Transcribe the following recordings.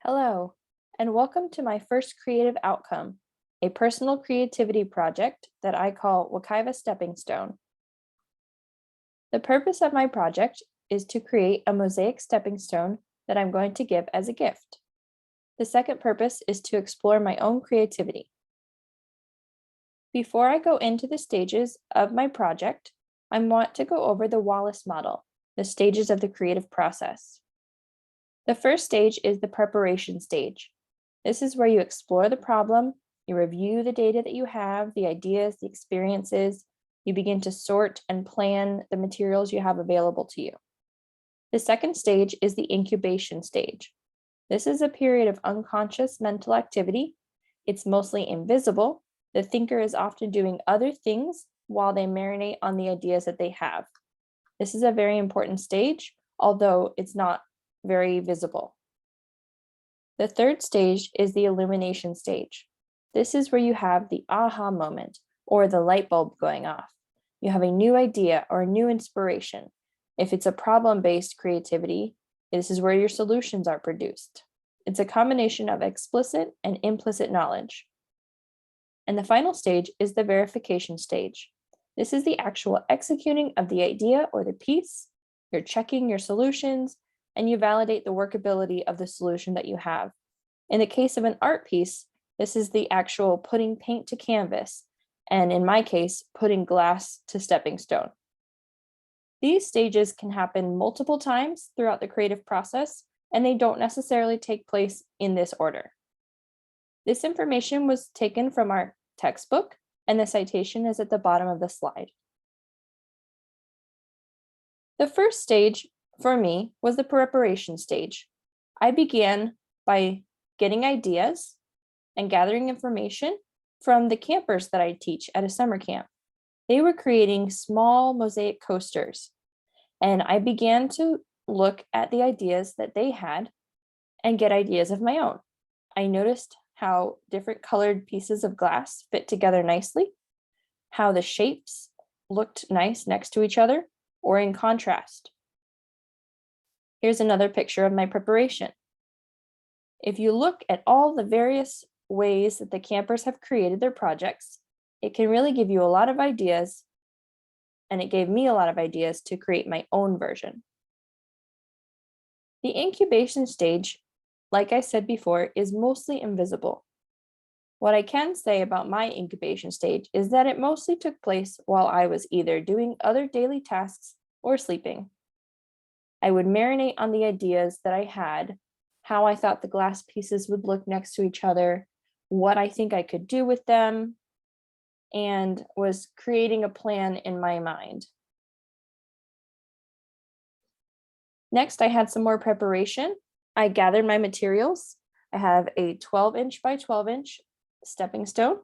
Hello, and welcome to my first creative outcome, a personal creativity project that I call Wekiva Stepping Stone. The purpose of my project is to create a mosaic stepping stone that I'm going to give as a gift. The second purpose is to explore my own creativity. Before I go into the stages of my project, I want to go over the Wallace model, the stages of the creative process. The first stage is the preparation stage. This is where you explore the problem, you review the data that you have, the ideas, the experiences, you begin to sort and plan the materials you have available to you. The second stage is the incubation stage. This is a period of unconscious mental activity. It's mostly invisible. The thinker is often doing other things while they marinate on the ideas that they have. This is a very important stage, although it's not very visible. The third stage is the illumination stage. This is where you have the aha moment or the light bulb going off. You have a new idea or a new inspiration. If it's a problem-based creativity, this is where your solutions are produced. It's a combination of explicit and implicit knowledge. And the final stage is the verification stage. This is the actual executing of the idea or the piece. You're checking your solutions, and you validate the workability of the solution that you have. In the case of an art piece, this is the actual putting paint to canvas, and in my case, putting glass to stepping stone. These stages can happen multiple times throughout the creative process, and they don't necessarily take place in this order. This information was taken from our textbook, and the citation is at the bottom of the slide. The first stage for me was the preparation stage. I began by getting ideas and gathering information from the campers that I teach at a summer camp. They were creating small mosaic coasters, and I began to look at the ideas that they had and get ideas of my own. I noticed how different colored pieces of glass fit together nicely, how the shapes looked nice next to each other or in contrast. Here's another picture of my preparation. If you look at all the various ways that the campers have created their projects, it can really give you a lot of ideas, and it gave me a lot of ideas to create my own version. The incubation stage, like I said before, is mostly invisible. What I can say about my incubation stage is that it mostly took place while I was either doing other daily tasks or sleeping. I would marinate on the ideas that I had, how I thought the glass pieces would look next to each other, what I think I could do with them, and was creating a plan in my mind. Next, I had some more preparation. I gathered my materials. I have a 12-inch by 12-inch stepping stone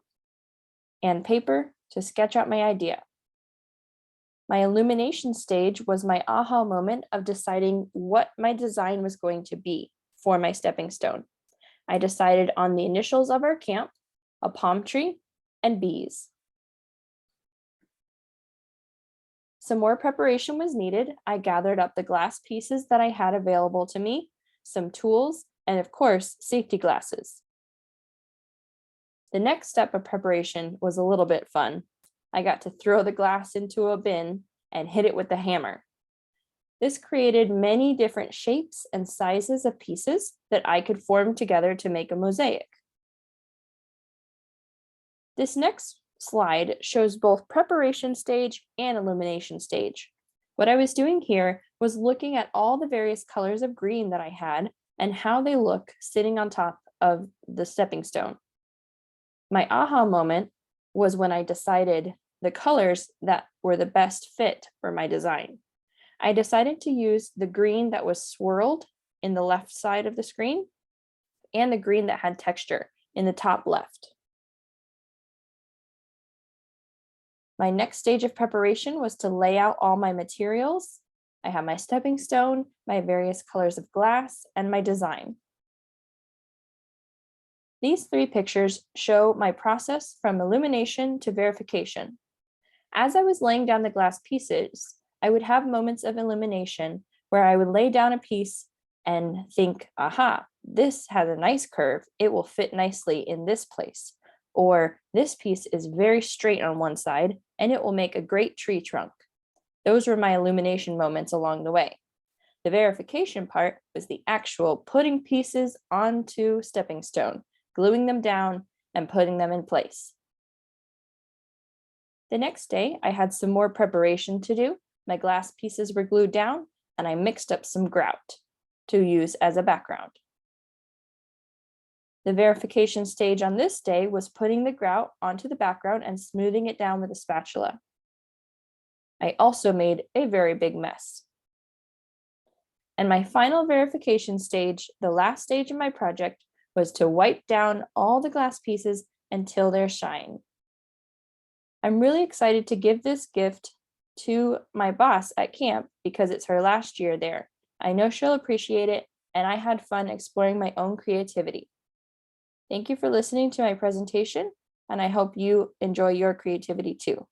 and paper to sketch out my idea. My illumination stage was my aha moment of deciding what my design was going to be for my stepping stone. I decided on the initials of our camp, a palm tree, and bees. Some more preparation was needed. I gathered up the glass pieces that I had available to me, some tools, and of course, safety glasses. The next step of preparation was a little bit fun. I got to throw the glass into a bin and hit it with a hammer. This created many different shapes and sizes of pieces that I could form together to make a mosaic. This next slide shows both preparation stage and illumination stage. What I was doing here was looking at all the various colors of green that I had and how they look sitting on top of the stepping stone. My aha moment was when I decided the colors that were the best fit for my design. I decided to use the green that was swirled in the left side of the screen and the green that had texture in the top left. My next stage of preparation was to lay out all my materials. I have my stepping stone, my various colors of glass, and my design. These three pictures show my process from illumination to verification. As I was laying down the glass pieces, I would have moments of illumination where I would lay down a piece and think, aha, this has a nice curve. It will fit nicely in this place. Or this piece is very straight on one side and it will make a great tree trunk. Those were my illumination moments along the way. The verification part was the actual putting pieces onto stepping stone, gluing them down and putting them in place. The next day, I had some more preparation to do. My glass pieces were glued down and I mixed up some grout to use as a background. The verification stage on this day was putting the grout onto the background and smoothing it down with a spatula. I also made a very big mess. And my final verification stage, the last stage of my project, was to wipe down all the glass pieces until they're shine. I'm really excited to give this gift to my boss at camp because it's her last year there. I know she'll appreciate it, and I had fun exploring my own creativity. Thank you for listening to my presentation, and I hope you enjoy your creativity too.